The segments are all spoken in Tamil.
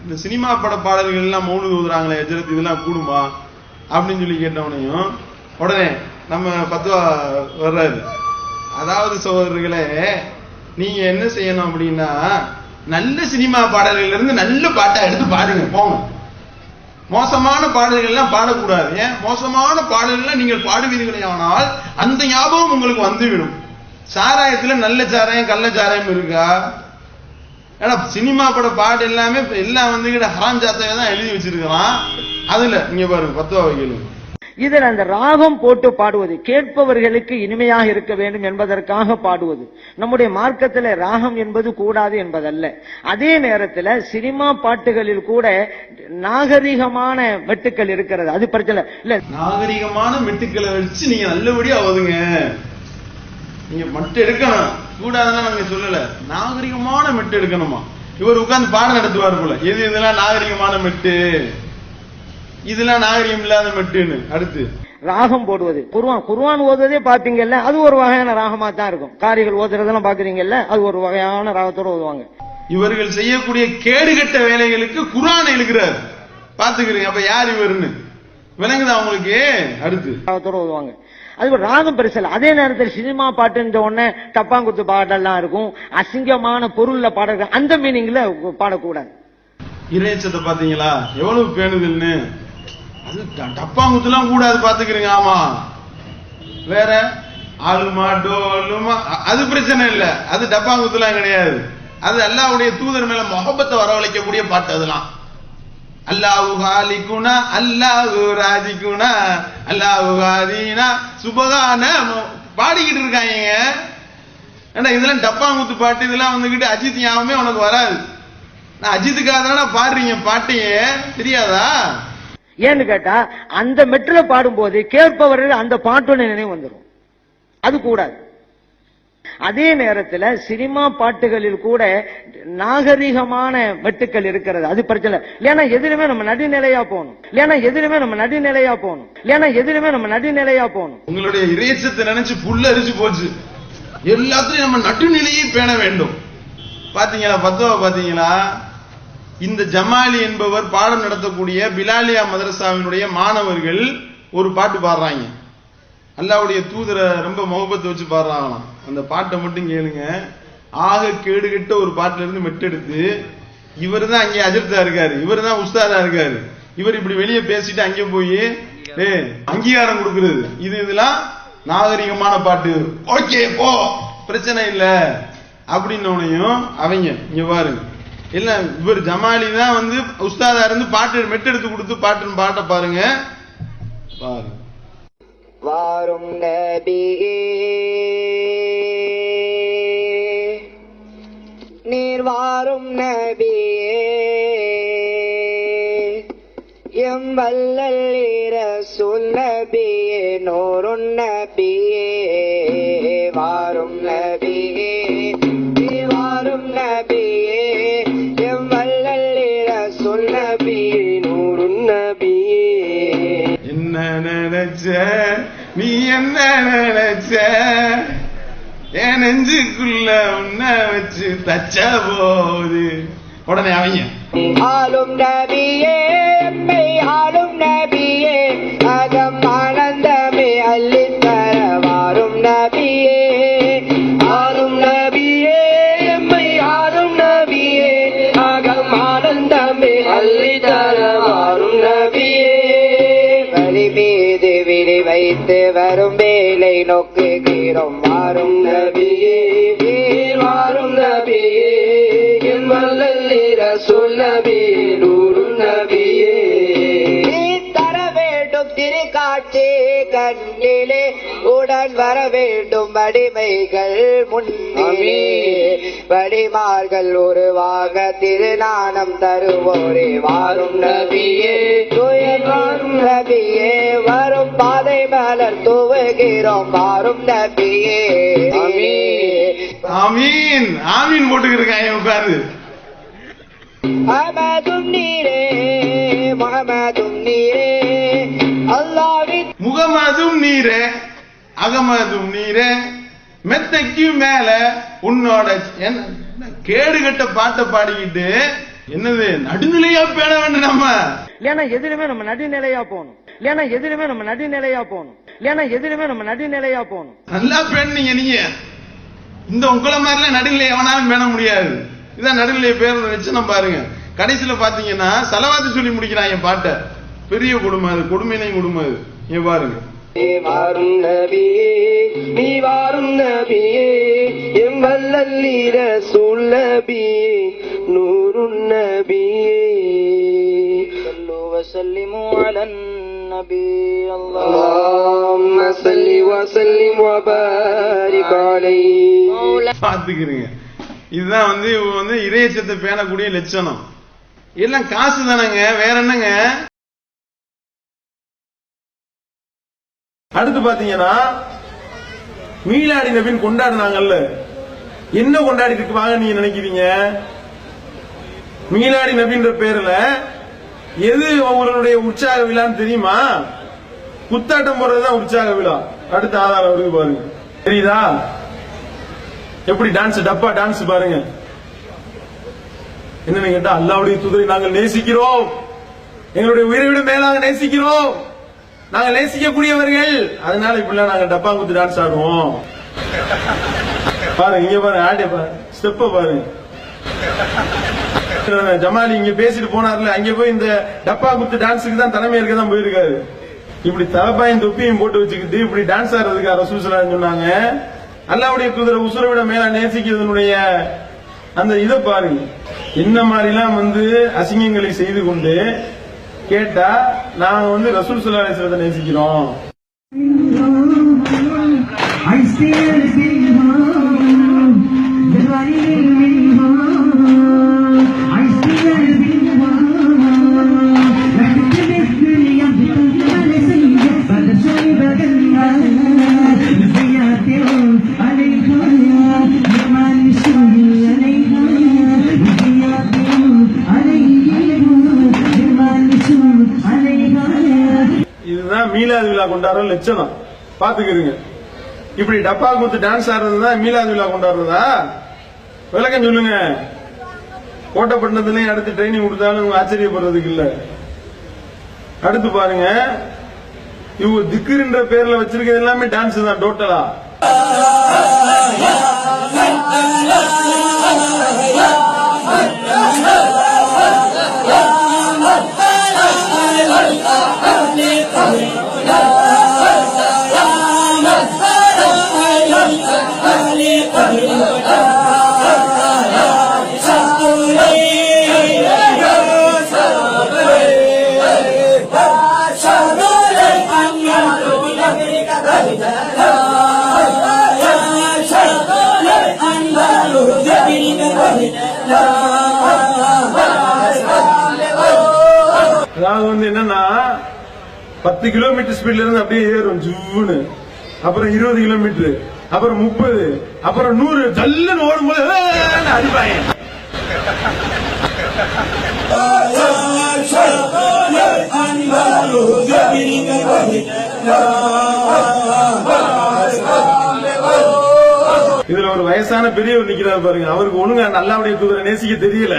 இந்த சினிமா பட பாடல்கள் எல்லாம் மௌனது ஊதுறாங்களே ஹஜ்ரத், இதெல்லாம் கூடுமா அப்படின்னு சொல்லி கேட்டவனையும் உடனே நம்ம பத்துவா வர்றாரு. அதாவது சகோதரர்களே, நீங்க என்ன செய்யணும் அப்படின்னா, நல்ல சினிமா பாடல்கள் இருந்து நல்ல பாட்டா எடுத்து பாடுங்க போங்க. மோசமான பாடல்கள் எல்லாம் பாடக்கூடாது. ஏன்? மோசமான பாடல்கள் நீங்கள் பாடுவீர்களே ஆனால் அந்த ஞாபகம் உங்களுக்கு வந்துவிடும். சாராயத்துல நல்ல சாராயம் கள்ள சாராயம் இருக்கா? ஏன்னா சினிமா பட பாட்டு எல்லாமே எல்லாம் வந்து ஹராம் ஜாத்தையை தான் எழுதி வச்சிருக்கலாம். அதுல நீங்க பாருங்க பத்துவா கேளுங்க. இதில் அந்த ராகம் போட்டு பாடுவது கேட்பவர்களுக்கு இனிமையாக இருக்க வேண்டும் என்பதற்காக பாடுவது. நம்முடைய மார்க்கத்தில் ராகம் என்பது கூடாது என்பதல்ல. அதே நேரத்தில் சினிமா பாட்டுகளில் கூட நாகரிகமான மெட்டுக்கள் இருக்கிறது, அது பிரச்சனை இல்ல. நாகரிகமான மெட்டுக்களை வச்சு நீங்க நல்லபடியா ஓதுங்க. நீங்க மட்டு எடுக்கணும், கூடாதுன்னா நாங்க சொல்லல. நாகரிகமான மெட்டு எடுக்கணுமா? இவர் உட்கார்ந்து பாடம் நடத்துவார் போல, எது இதெல்லாம் நாகரிகமான மெட்டு, இதெல்லாம் நாகரிகம் இல்லாத மெட்டுன்னு. அடுத்து ராகம் போடுவது. குர்ஆன் ஓதுவதே பாத்தீங்கல்ல, அது ஒரு வகையான ராகமா தான் இருக்கும். காரிகள் ஓதுறதெல்லாம் பாக்குறீங்கல்ல, அது ஒரு வகையான ராகத்தோட ஓதுவாங்க. இவர்கள் செய்யக்கூடிய கேடுகட்ட வேலைகளுக்கு குர்ஆன் எழுதுகிறார், பாத்துக்கிறீங்க. அப்ப யார் இவருன்னு விளங்குதா உங்களுக்கு? அடுத்து ராகத்தோட ஓதுவாங்க. அது ஒரு ராகம் பெருசல். அதே நேரத்தில் சினிமா பாட்டுன்ற உடனே டப்பாங்குத்து பாடெல்லாம் இருக்கும், அசிங்கமான பொருள்ல பாடல்கள், அந்த மீனிங்ல பாடக்கூடாது. இறைச்சத்தை பாத்தீங்களா எவ்வளவு பேணுதல்னு? அது டப்பாங்குத்துலாம் கூடாது, பாத்துக்கிறீங்க. ஆமா, வேற ஆளுமா டோலுமா அது பிரச்சனை இல்ல, அது டப்பாங்குத்துலாம் கிடையாது. அது அல்லாஹ்வுடைய தூதர் மேல முஹப்பத்தை வரவழைக்கக்கூடிய பாட்டு. அதெல்லாம் அல்லாஹு ஹாலிகுனா அல்லாஹு ராஜிகுனா அல்லாஹு ஹாதீனா சுபஹான பாடிக்கிட்டு இருக்காங்க. ஏன்னா இதெல்லாம் டப்பாங்குத்து பாட்டு. இதெல்லாம் வந்துகிட்டு அஜித் ஞாபகமே உனக்கு வராது. நான் அஜித்துக்காக தானே பாடுறீங்க, பாட்டையே தெரியாதா? ஏன்னு கேட்டா அந்த மெட்ல பாடும்போது கேட்பவர்கள் அந்த பாட்டோட நினைவு வந்துடும், அது கூடாது. அதே நேரத்தில் சினிமா பாட்டுகளில் கூட நாகரிகமான மெட்டுக்கள் இருக்கிறது, அது பிரச்சனை. இல்லைன்னா எதிலுமே நம்ம நடுநிலையா போகணும். உங்களுடைய இறைச்சத்தை நினைச்சு புல்ல அரிச்சு போச்சு. எல்லாத்திலையும் நம்ம நடுநிலையை பேண வேண்டும். பாத்தீங்களா பத்துவா? பாத்தீங்களா? இந்த ஜமாலி என்பவர் பாடம் நடத்தக்கூடிய பிலாலியா மதரசாவினுடைய மாணவர்கள் ஒரு பாட்டு பாடுறாங்க. அல்லாஹ்வுடைய தூதரை ரொம்ப முகப்பத்தை வச்சு பாடுறாங்களாம். அந்த பாட்டை மட்டும் கேளுங்க. ஆக கேடுகட்ட ஒரு பாட்டுல இருந்து மெட்டெடுத்து, இவர் தான் அங்கே அஜர்த்தா இருக்காரு, இவர் தான் உஸ்தாதா இருக்காரு, இவர் இப்படி வெளியே பேசிட்டு அங்கே போய் அங்கீகாரம் கொடுக்கிறது. இதெல்லாம் நாகரிகமான பாட்டு. ஓகே போ, பிரச்சனை இல்ல அப்படின்னோனையும் அவங்க இங்க பாருங்க, இல்ல இவர் ஜமாலி தான் வந்து உஸ்தாதா இருந்து பாட்டு மெட்டெடுத்து கொடுத்து பாட்ட பாருங்க. பாருங்க. வாரும் நபியே நீர் வாரும் நபியே எம் வல்லல் ரசூல் நபியே நூறுன் நபியே வாரும் நபியே நீர் வாரும் நபியே எம் வல்லல் ரசூல் நபியே நூறுன் நபியே. என்ன நினைச்ச நீ, என்ன நினைச்ச, என் நெஞ்சுக்குள்ள உன்ன வச்சு தச்ச போது. உடனே அவங்க ஆளும் நபியே எம்மை ஆளும் நபியே அகம் ஆனந்தமே அள்ளித்தர வாரும் நபியே ஆளும் நபியே எம்மை ஆளும் நபியே அகம் ஆனந்தமே அள்ளித்தர வாரும் நபியே. வழி மீது விழி வைத்து வரும் வேலை நோக்குகிறோம் வாரும் நபியே வாரும் நபியே என் வல்லல் ரசூல் நபியே நூறுன் நபியே. தர வேண்டும் திருக்காட்சி கண்ணிலே உடன் வர வேண்டும் அடிமைகள் முன்னே வடிமார்கள் உருவாக திருநாணம் தருவோரே வாரும் நபியே வாரும் நபியே வரும் பாதை மலர் தூவுகிறோம் வாரும் நபியே. ஆமீன் ஆமீன் போட்டுக்கிருக்காங்க உட்கார்ந்து. அஹமதும் நீரே முஹம்மதும் நீரே அல்லாஹ்வின் முகமதும் நீரே அகமதும் நீரே மெத்தைக்கு மேல உன்னோட கேடுகட்ட பாட்டை பாடிக்கிட்டு என்னது நடுநிலையா பேண வேண்டும் நம்ம. இல்லைன்னா எதிலுமே நம்ம நடுநிலையா போகணும். இல்லைன்னா எதிலுமே நம்ம நடுநிலையா போகணும். இல்லைன்னா எதிலுமே நம்ம நடுநிலையா போகணும். நல்லா பேணுனீங்க நீங்க. இந்த உங்களை மாதிரிலாம் நடுநிலை எவனாலும் பேண முடியாது. இதான் நடுநிலையை பேர் வச்சு நம்ம பாருங்க. கடைசியில பாத்தீங்கன்னா செலவாத்து சொல்லி முடிக்கிறாங்க பாட்டை. பெரிய கொடுமை அது, கொடுமையினையும் கொடுமை அது. இங்க பாருங்க. வாரும் நபியே நீ வாரும் நபியே எம் வல்லல்லி ரசூல் நபியே நூருன் நபியே ஸல்லு வஸல்லிமு அலன் நபி அல்லாஹும்ம ஸல்லி வஸல்லிம் வபாரிக் அலைஹி. பாத்துக்கிறீங்க, இதுதான் வந்து இறையச்சத்தை பேணக்கூடிய லட்சணம். எல்லாம் காசு தானங்க, வேற என்னங்க. அடுத்து பாத்தீங்கன்னா மீலாடி நபின்னு கொண்டாடினாங்கல்ல, என்ன கொண்டாடிட்டு இருக்காங்க நீங்க நினைக்கிறீங்க? மீலாடி நபின்ற பேர்ல எது அவங்களுடைய உற்சாக விழான்னு தெரியுமா? குத்தாட்டம் போடுறதுதான் உற்சாக விழா. அடுத்த ஆதாரம் வருது பாருங்க, தெரியுதா? எப்படி டான்ஸ், டப்பா டான்ஸ் பாருங்க. என்னன்னு கேட்டா, அல்லாஹ்வுடைய தூதரை நாங்கள் நேசிக்கிறோம், எங்களுடைய உயிரை விட மேலாக நேசிக்கிறோம், நாங்கள் நேசிக்கக்கூடியவர்கள், அதனால இப்படிலாம் நாங்க டப்பா குத்து டான்ஸ் ஆடுவோம். பாருங்க, இங்க பாருங்க, ஆடிய பாருங்க, ஸ்டெப்ப பாருங்க. ஜமாலி இங்க பேசிட்டு போனார்ல, அங்க போய் இந்த டப்பா குத்து டான்ஸுக்கு தான் தலைமை இருக்க தான் போயிருக்காரு. இப்படி தலப்பாயும் தொப்பியும் போட்டு வச்சுக்கிட்டு இப்படி டான்ஸ் ஆடுறதுக்கு ரசூல் ஸல்லல்லாஹு அலைஹி வஸல்லம் சொன்னாங்க. அல்லாஹ்வுடைய தூதரை உசுரை விட மேல நேசிக்கிறதுனுடைய அந்த இதை பாருங்க. என்ன மாதிரிலாம் அசிங்கங்களை செய்து கொண்டு கேட்டா நாங்க ரசூல் ஸல்லல்லாஹு அலைஹி வஸல்லத்தை நேசிக்கிறோம். இதுதான் மீலாது விழா கொண்டாடுற லட்சணம். பாத்துக்கிறீங்க, இப்படி டப்பா குத்து டான்ஸ் ஆடுறதுதான் மீலாது விழா கொண்டாடுறதா? விளக்கம் சொல்லுங்க. கோட்டப்பட்டினத்திலையும் அடுத்து ட்ரைனிங் கொடுத்தாலும் ஆச்சரியப்படுறதுக்கு இல்ல. அடுத்து பாருங்க, இவங்க திக்குன்ற பேர்ல வச்சிருக்கிறது எல்லாமே டான்ஸ் தான் டோட்டலா. அதாவது என்னன்னா 10 கிலோமீட்டர் ஸ்பீட்ல இருந்து அப்படியே ஏறும் ஜூன்னு, அப்புறம் 20 கிலோமீட்டர், அப்புறம் 30, அப்புறம் 100 ஜல்லுன்னு ஓடும்போது அடிப்பாங்க. இதுல ஒரு வயசான பெரியவர் நிக்கிறார் பாருங்க, அவருக்கு ஒழுங்கா அல்லாஹ்வுடைய தூதரை நேசிக்க தெரியல,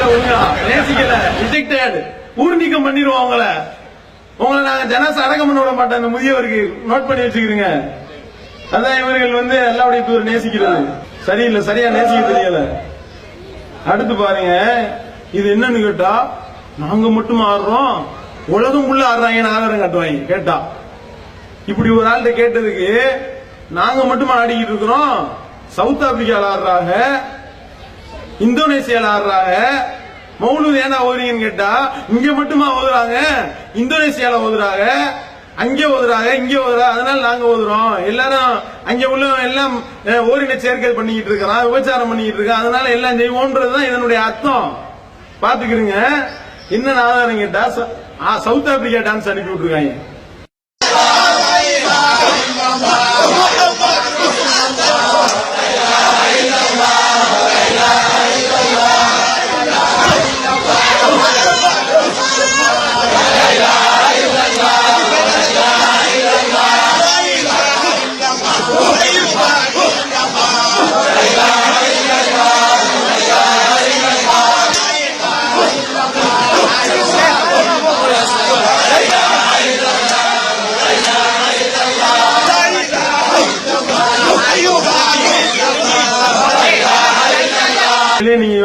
ஒழுங்கா நேசிக்கல, ரிஜெக்டட், ஊர் நீக்கம் பண்ணிடுவோம் உங்களை நாங்க ஜனாசா அடக்கம் பண்ண விட மாட்டோம். அந்த முதியவருக்கு நோட் பண்ணி வச்சுக்கிறீங்க. அதான் இவர்கள் அல்லாஹ்வுடைய தூதரை நேசிக்கிறது சரியில்லை, சரியா நேசிக்க தெரியல. அடுத்து பாருங்க, இது என்னன்னு கேட்டா, நாங்க மட்டும் ஆடுறோம், உலகம் உள்ள ஆடுறாங்க ஆதாரம் காட்டுவாங்க. கேட்டா இப்படி ஒரு ஆள்கிட்ட கேட்டதுக்கு, நாங்க மட்டும் ஆடிக்கிட்டு இருக்கிறோம், சவுத் ஆப்பிரிக்கால ஆடுறாங்க, இந்தோனேசியால ஆடுறாங்க, மௌலூத் ஏன்னா ஓதுறீங்கன்னு கேட்டா, இங்க மட்டுமா ஓதுறாங்க, இந்தோனேசியால ஓதுறாங்க, அங்கே ஓதுறாங்க, இங்கே ஓதுறாங்க, அதனால நாங்க ஓதுறோம். எல்லாரும் அங்க உள்ள எல்லாம் ஓரின சேர்க்கை பண்ணிக்கிட்டு இருக்கிறான், விபச்சாரம் பண்ணிக்கிட்டு இருக்கான், அதனால எல்லாம் செய்வோன்றதுதான் இதனுடைய அர்த்தம். பாத்துக்கிறீங்க. என்ன ஆதாரம் கேட்டா, சவுத் ஆப்பிரிக்கா டான்ஸ் அனுப்பி விட்டுருக்காங்க.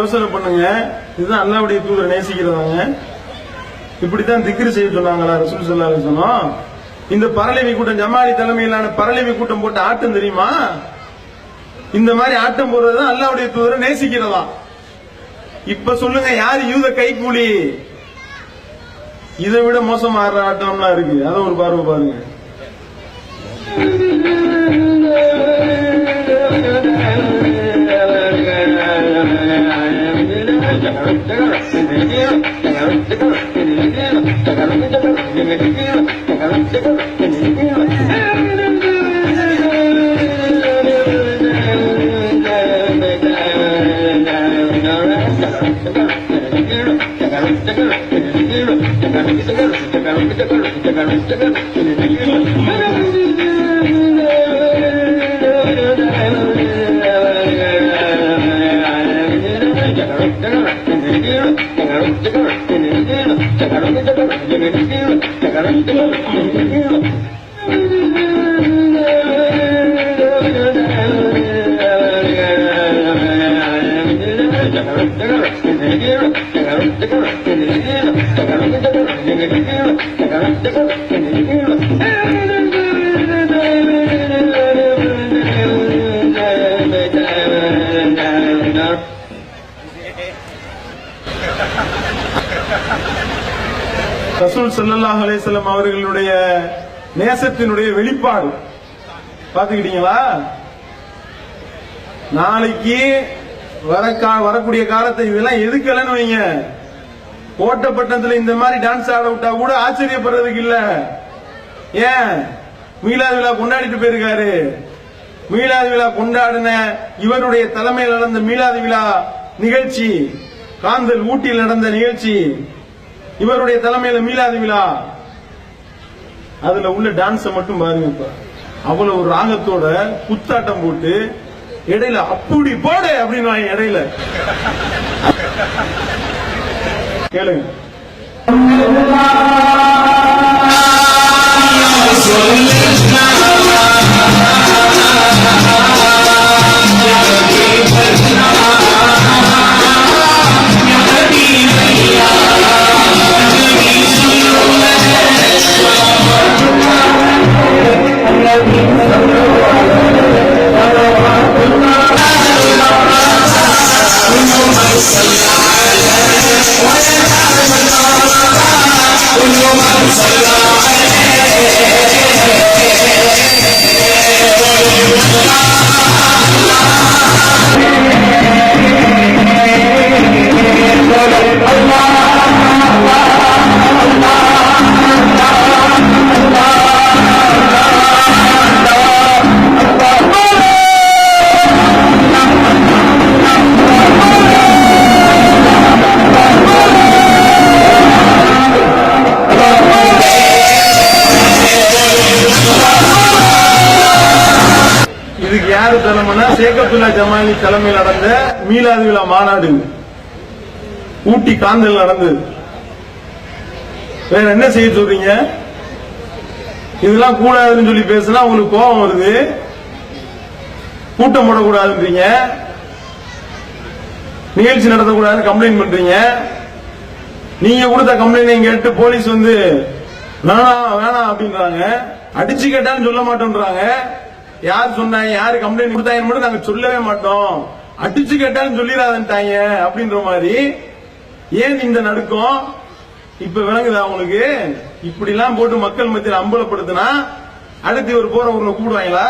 யோசனை பண்ணுங்க. இதுதான் அல்லாஹ்வுடைய தூதரை நேசிக்கிறதாங்க? இப்படித்தான் திக்ரு செய்ய சொன்னாங்களா ரசூல் ஸல்லல்லாஹு அலைஹி வஸல்லம்? இந்த பரலவி கூட்டம், ஜமாலி தலைமையிலான பரலவி கூட்டம் போட்டு ஆட்டம் தெரியுமா? இந்த மாதிரி ஆட்டம் போடுறதுதான் அல்லாஹ்வுடைய தூதரை நேசிக்கிறதா? இப்ப சொல்லுங்க, யாரு யூத கைக்கூலி? இதை விட மோசமா ஆடுற ஆட்டம்லாம் இருக்கு. அதை ஒரு பார்வை பாருங்க. ரசூல் ஸல்லல்லாஹு அலைஹி வஸல்லம் அவர்களுடைய நேசத்தினுடைய வெளிப்பாடு பாத்துக்கிட்டீங்களா? நாளைக்கு வரக்கூடிய காலத்தை இதெல்லாம் எதுக்கலன்னு வைங்க, கோட்டப்பட்டத்துல இந்த மாதிரி டான்ஸ் ஆட விட்டா கூட ஆச்சரியப்படுறதுக்கு இல்ல. ஏன்? மீலாது விழா கொண்டாடிட்டு போயிருக்காரு. மீலாது விழா கொண்டாடின இவருடைய தலைமையில் நடந்த மீலாது விழா நிகழ்ச்சி, காந்தல் ஊட்டியில் நடந்த நிகழ்ச்சி, இவருடைய தலைமையில மீலாது விழா. அதுல உள்ள டான்ஸ மட்டும் பாருங்க. அவ்வளவு ஒரு ராகத்தோட குத்தாட்டம் போட்டு இடையில அப்படி போடு அப்படின்னு இடையில கேளுங்க. இதுக்கு யாரு தலைமைனா சேகத்துல்லா ஜமாலி தலைமையில் நடந்த மீலாது விழா மாநாடு ஊட்டி காந்தல் நடந்தது. வேற என்ன செய்ய சொல்றீங்க? இதெல்லாம் கூடாதுன்னு சொல்லி பேசினா உங்களுக்கு கோபம் வருது, கூட்டம் போடக்கூடாதுன்றீங்க, நிகழ்ச்சி நடத்தக்கூடாதுன்னு கம்ப்ளைண்ட் பண்றீங்க. நீங்க கொடுத்த கம்ப்ளைண்ட் கேட்டு போலீஸ் வந்து வேணாம் வேணாம் அப்படின்றாங்க. அடிச்சு கேட்டான்னு சொல்ல மாட்டோம்ன்றாங்க. யார் சொன்னாங்க, யாரு கம்ப்ளைண்ட் கொடுத்தாங்க மட்டும் நாங்க சொல்லவே மாட்டோம், அடிச்சு கேட்டாலும் சொல்லிடாதன்ட்டாங்க அப்படின்ற மாதிரி. ஏன் இந்த நடுக்கம்? இப்ப விளங்குதா உங்களுக்கு? இப்படி எல்லாம் போட்டு மக்கள் மத்தியில் அம்பலப்படுத்தினா அடுத்து ஒரு போற ஊர்ல கூடுவாங்களா?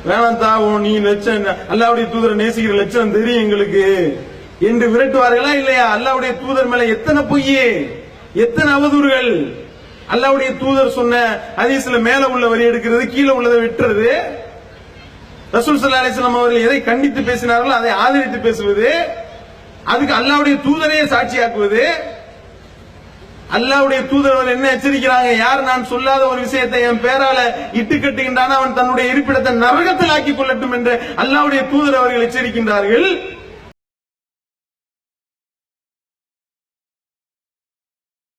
வேணாம் தாவும், நீ லட்சம் அல்லாஹ்வுடைய தூதரை நேசிக்கிற லட்சம் தெரியும் எங்களுக்கு என்று விரட்டுவார்களா இல்லையா? அல்லாஹ்வுடைய தூதர் மேல எத்தனை பொய், எத்தனை அவதூறுகள். அல்லாஹ்வுடைய தூதர் சொன்ன ஹதீஸ்ல மேல உள்ள வரி எடுக்கிறது, கீழே உள்ளதை வெட்டுறது. ரசூல் ஸல்லல்லாஹு அலைஹி வஸல்லம் அவர்கள் எதை கண்டித்து பேசினார்களோ அதை ஆதரித்து பேசுவது, அதுக்கு அல்லாஹ்வுடைய தூதரையே சாட்சியாக்குவது. அல்லாஹ்வுடைய தூதர் என்ன எச்சரிக்கிறாங்க? யார் நான் சொல்லாத ஒரு விஷயத்தை என் பேரால இட்டு கட்டுகின்றான் அவன் தன்னுடைய இருப்பிடத்தை நரகத்தில் ஆக்கிக் கொள்ளட்டும் என்று அல்லாஹ்வுடைய தூதர் அவர்கள் எச்சரிக்கின்றார்கள்.